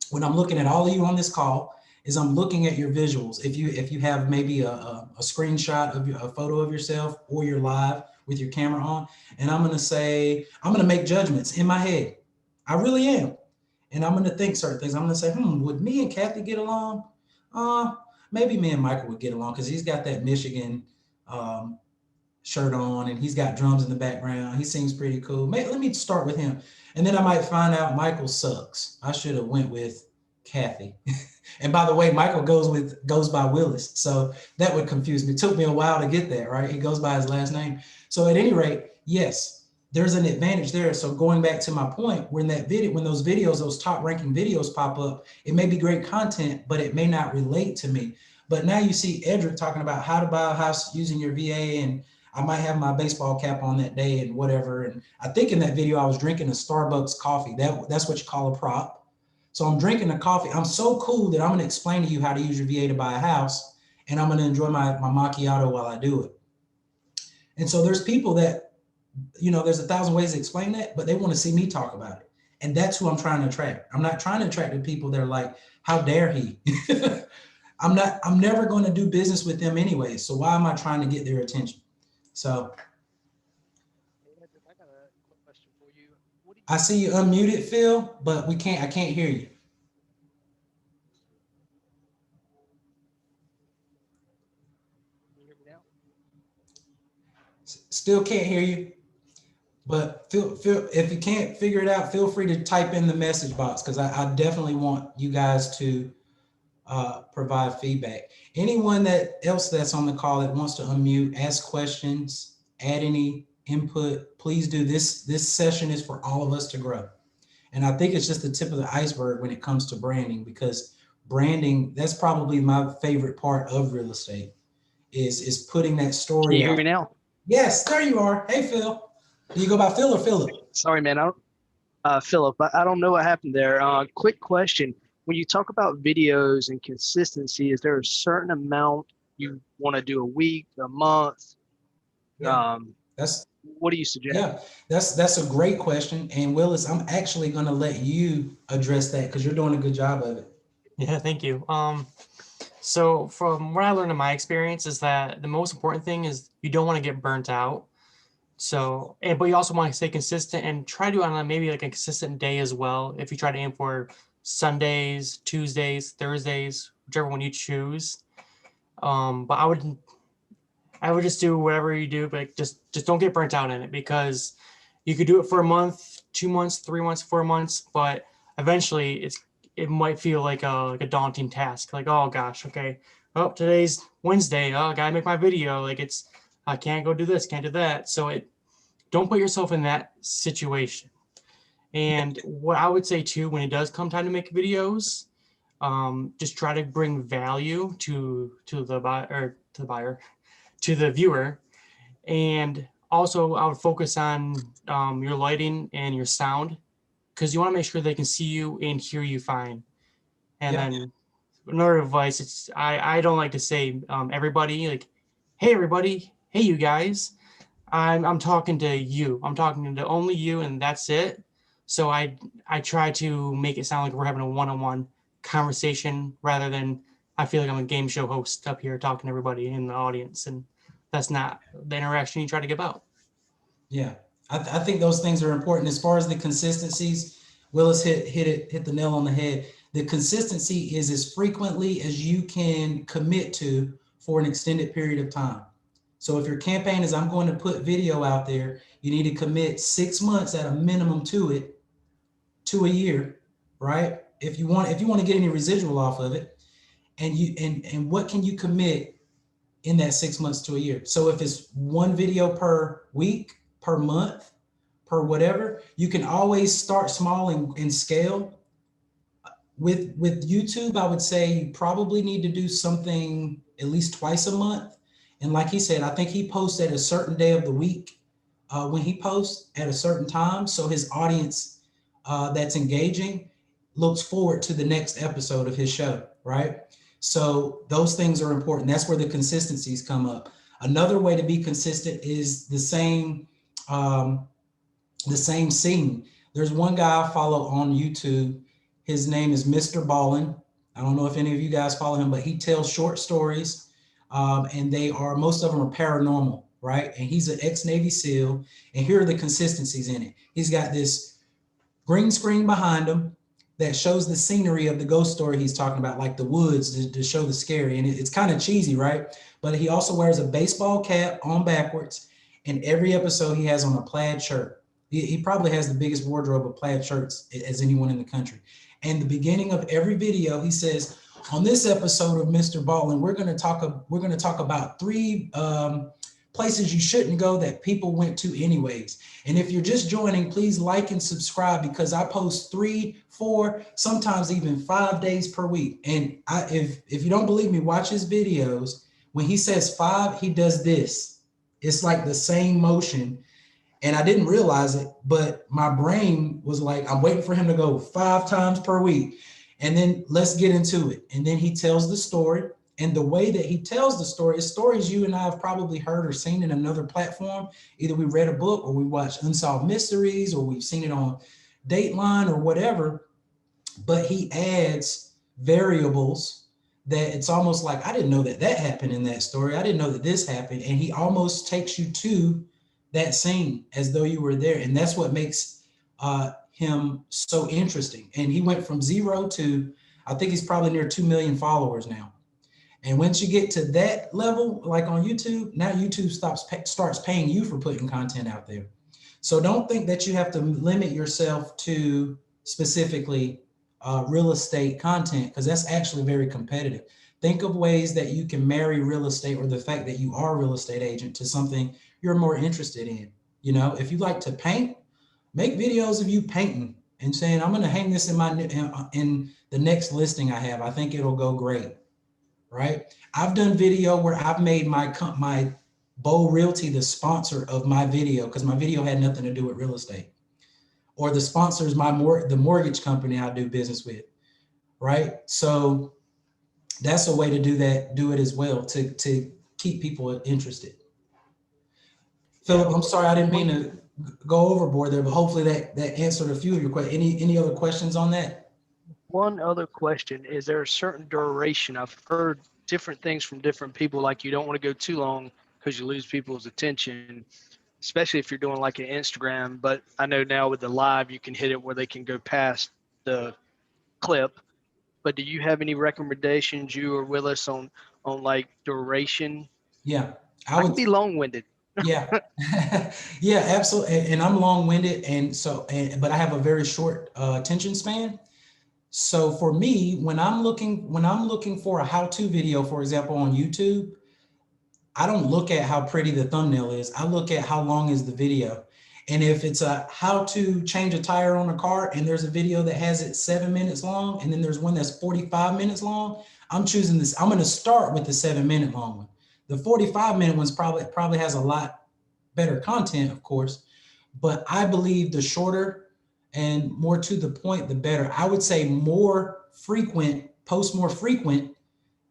A: when I'm looking at all of you on this call is I'm looking at your visuals. If you have maybe a screenshot of a photo of yourself or you're live with your camera on, and I'm going to make judgments in my head. I really am. And I'm going to think certain things. I'm going to say, would me and Kathy get along? Maybe me and Michael would get along because he's got that Michigan shirt on and he's got drums in the background. He seems pretty cool. Let me start with him. And then I might find out Michael sucks. I should have went with Kathy. And by the way, Michael goes by Willis. So that would confuse me. It took me a while to get that, right? He goes by his last name. So at any rate, yes, there's an advantage there. So going back to my point, when those top ranking videos pop up, it may be great content, but it may not relate to me. But now you see Edric talking about how to buy a house using your VA, and I might have my baseball cap on that day and whatever. And I think in that video, I was drinking a Starbucks coffee. That's what you call a prop. So I'm drinking a coffee. I'm so cool that I'm going to explain to you how to use your VA to buy a house, and I'm going to enjoy my macchiato while I do it. And so there's people that, there's 1,000 ways to explain that, but they want to see me talk about it. And that's who I'm trying to attract. I'm not trying to attract the people that are like, how dare he? I'm never going to do business with them anyway. So why am I trying to get their attention? So
D: I got a quick question for you.
A: I see you unmuted, Phil, but I can't hear you.
D: Can you hear me now?
A: Still can't hear you. But feel if you can't figure it out, feel free to type in the message box because I definitely want you guys to provide feedback. Anyone else that's on the call that wants to unmute, ask questions, add any input, please do. This session is for all of us to grow. And I think it's just the tip of the iceberg when it comes to branding, because branding, that's probably my favorite part of real estate, is putting that story.
D: Can you hear me now?
A: Yes, there you are. Hey, Phil. Do you go by Phil or Philip?
D: Sorry, man. Philip, I don't know what happened there. Quick question. When you talk about videos and consistency, is there a certain amount you want to do a week, a month?
A: Yeah,
D: What do you suggest?
A: Yeah, that's a great question. And Willis, I'm actually going to let you address that because you're doing a good job of it.
C: Yeah, thank you. So from what I learned in my experience is that the most important thing is you don't want to get burnt out. So, but you also want to stay consistent and try to on maybe like a consistent day as well. If you try to aim for Sundays, Tuesdays, Thursdays, whichever one you choose. But I would just do whatever you do, but just don't get burnt out in it, because you could do it for a month, 2 months, 3 months, 4 months, but eventually it might feel like a daunting task. Like, oh gosh, okay, oh, today's Wednesday, oh, I gotta make my video. Like I can't go do this, can't do that. So don't put yourself in that situation. And what I would say too, when it does come time to make videos, just try to bring value to the buyer, to the viewer. And also I would focus on your lighting and your sound, because you want to make sure they can see you and hear you fine. And then another advice, I don't like to say everybody, like, hey everybody, hey you guys. I'm talking to you. I'm talking to only you, and that's it. So I try to make it sound like we're having a one-on-one conversation, rather than I feel like I'm a game show host up here talking to everybody in the audience, and that's not the interaction you try to give out.
A: Yeah, I think those things are important. As far as the consistencies, Willis hit the nail on the head. The consistency is as frequently as you can commit to for an extended period of time. So if your campaign is, I'm going to put video out there, you need to commit 6 months at a minimum to it, to a year, right? If you want to get any residual off of it, and what can you commit in that 6 months to a year? So if it's one video per week, per month, per whatever, you can always start small and scale. With YouTube, I would say you probably need to do something at least twice a month. And like he said, I think he posts at a certain day of the week when he posts at a certain time. So his audience that's engaging looks forward to the next episode of his show, right? So those things are important. That's where the consistencies come up. Another way to be consistent is the same scene. There's one guy I follow on YouTube. His name is Mr. Ballin. I don't know if any of you guys follow him, but he tells short stories. And most of them are paranormal, right? And he's an ex-Navy SEAL. And here are the consistencies in it. He's got this green screen behind him that shows the scenery of the ghost story he's talking about, like the woods, to show the scary. And it's kind of cheesy, right? But he also wears a baseball cap on backwards. And every episode he has on a plaid shirt. He probably has the biggest wardrobe of plaid shirts as anyone in the country. And the beginning of every video, he says, on this episode of Mr. Ballin, we're going to talk about 3 places you shouldn't go that people went to anyways. And if you're just joining, please like and subscribe, because I post 3, 4, sometimes even 5 days per week. And if you don't believe me, watch his videos. When he says 5, he does this. It's like the same motion. And I didn't realize it, but my brain was like, I'm waiting for him to go 5 times per week. And then let's get into it. And then he tells the story. And the way that he tells the story is stories you and I have probably heard or seen in another platform. Either we read a book, or we watched Unsolved Mysteries, or we've seen it on Dateline or whatever. But he adds variables that it's almost like, I didn't know that happened in that story. I didn't know that this happened. And he almost takes you to that scene as though you were there. And that's what makes him so interesting. And he went from 0 to, I think he's probably near 2 million followers now. And once you get to that level, like on YouTube, now YouTube starts paying you for putting content out there. So don't think that you have to limit yourself to specifically real estate content, because that's actually very competitive. Think of ways that you can marry real estate, or the fact that you are a real estate agent, to something you're more interested in. You know, if you like to paint, make videos of you painting and saying, I'm going to hang this in in the next listing I have. I think it'll go great. Right. I've done video where I've made my Bow Realty the sponsor of my video, because my video had nothing to do with real estate, or the sponsor is the mortgage company I do business with. Right. So that's a way to do it as well, to keep people interested. Philip, I'm sorry, I didn't mean to go overboard there, but hopefully that answered a few of your questions. Any other questions on that?
D: One other question: is there a certain duration? I've heard different things from different people, like you don't want to go too long because you lose people's attention, especially if you're doing like an Instagram. But I know now with the live, you can hit it where they can go past the clip. But do you have any recommendations, you or Willis, on like duration?
A: Yeah,
D: I would be long-winded.
A: Yeah, yeah, absolutely. And I'm long-winded, but I have a very short attention span. So for me, when I'm looking for a how-to video, for example, on YouTube, I don't look at how pretty the thumbnail is. I look at how long is the video. And if it's a how to change a tire on a car, and there's a video that has it 7 minutes long, and then there's one that's 45 minutes long, I'm choosing this. I'm going to start with the 7-minute long one. The 45-minute one's probably has a lot better content, of course, but I believe the shorter and more to the point, the better. I would say post more frequent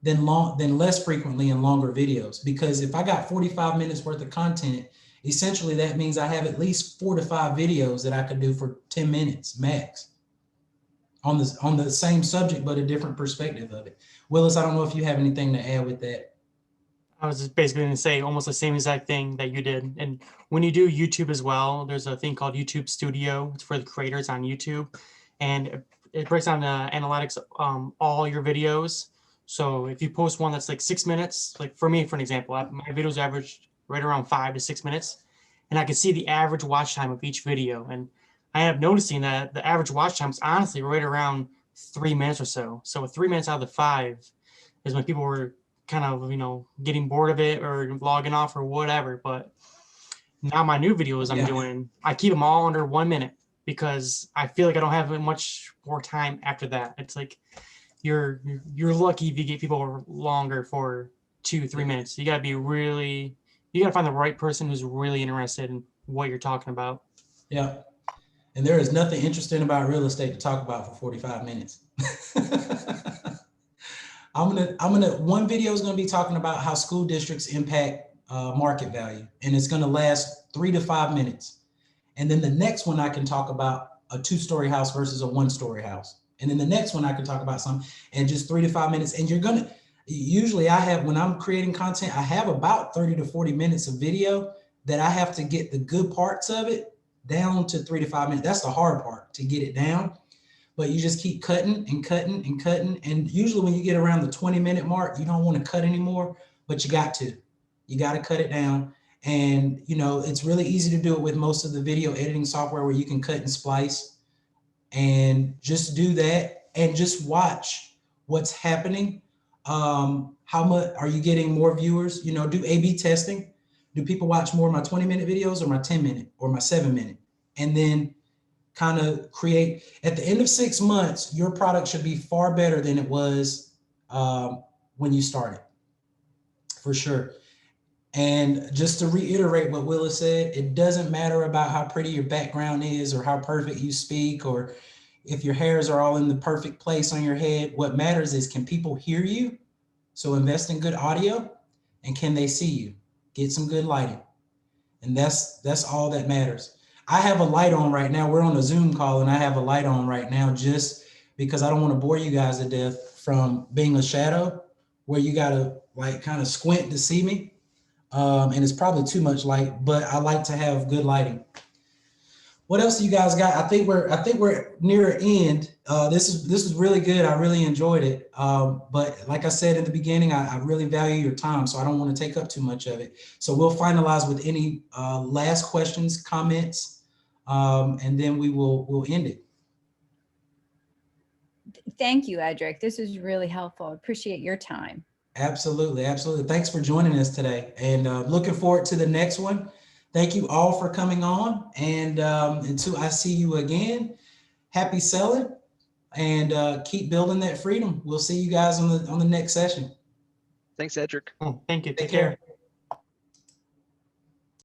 A: than less frequently in longer videos, because if I got 45 minutes worth of content, essentially that means I have at least 4 to 5 videos that I could do for 10 minutes max on the same subject, but a different perspective of it. Willis, I don't know if you have anything to add with that.
C: I was just basically going to say almost the same exact thing that you did. And when you do YouTube as well, there's a thing called YouTube Studio. It's for the creators on YouTube, and it breaks down the analytics, all your videos. So if you post one that's like 6 minutes, like for me, for an example, my videos average right around 5 to 6 minutes, and I can see the average watch time of each video. And I end up noticing that the average watch time is honestly right around 3 minutes or so. So with 3 minutes out of the 5 is when people were kind of, getting bored of it or logging off or whatever. But now my new videos I'm doing, I keep them all under 1 minute, because I feel like I don't have much more time after that. It's like you're lucky if you get people longer for 2-3 minutes. You gotta find the right person who's really interested in what you're talking about.
A: Yeah. And there is nothing interesting about real estate to talk about for 45 minutes. One video is going to be talking about how school districts impact market value, and it's going to last 3 to 5 minutes. And then the next one I can talk about a 2-story house versus a 1-story house. And then the next one I can talk about some, and just 3 to 5 minutes. And usually when I'm creating content, I have about 30 to 40 minutes of video that I have to get the good parts of it down to 3 to 5 minutes. That's the hard part, to get it down. But you just keep cutting and cutting and cutting. And usually when you get around the 20-minute mark, you don't want to cut anymore, but you got to cut it down. And, it's really easy to do it with most of the video editing software, where you can cut and splice, and just do that and just watch what's happening. How much are you getting more viewers? Do A/B testing. Do people watch more of my 20-minute videos or my 10-minute or my 7-minute? And then kind of create, at the end of 6 months, your product should be far better than it was when you started, for sure. And just to reiterate what Willis said, it doesn't matter about how pretty your background is, or how perfect you speak, or if your hairs are all in the perfect place on your head. What matters is, can people hear you? So invest in good audio, and can they see you? Get some good lighting. And that's all that matters. I have a light on right now. We're on a Zoom call, and I have a light on right now just because I don't want to bore you guys to death from being a shadow where you got to like kind of squint to see me. And it's probably too much light, but I like to have good lighting. What else do you guys got? I think we're near an end. This is really good. I really enjoyed it. But like I said in the beginning, I really value your time, so I don't want to take up too much of it. So we'll finalize with any last questions, comments, and then we'll end it.
B: Thank you, Edric. This was really helpful. I appreciate your time.
A: Absolutely, absolutely. Thanks for joining us today, and looking forward to the next one. Thank you all for coming on, and until I see you again, happy selling, and keep building that freedom. We'll see you guys on the next session.
D: Thanks, Edric.
C: Oh, thank you.
A: Take
C: Take care.
A: care.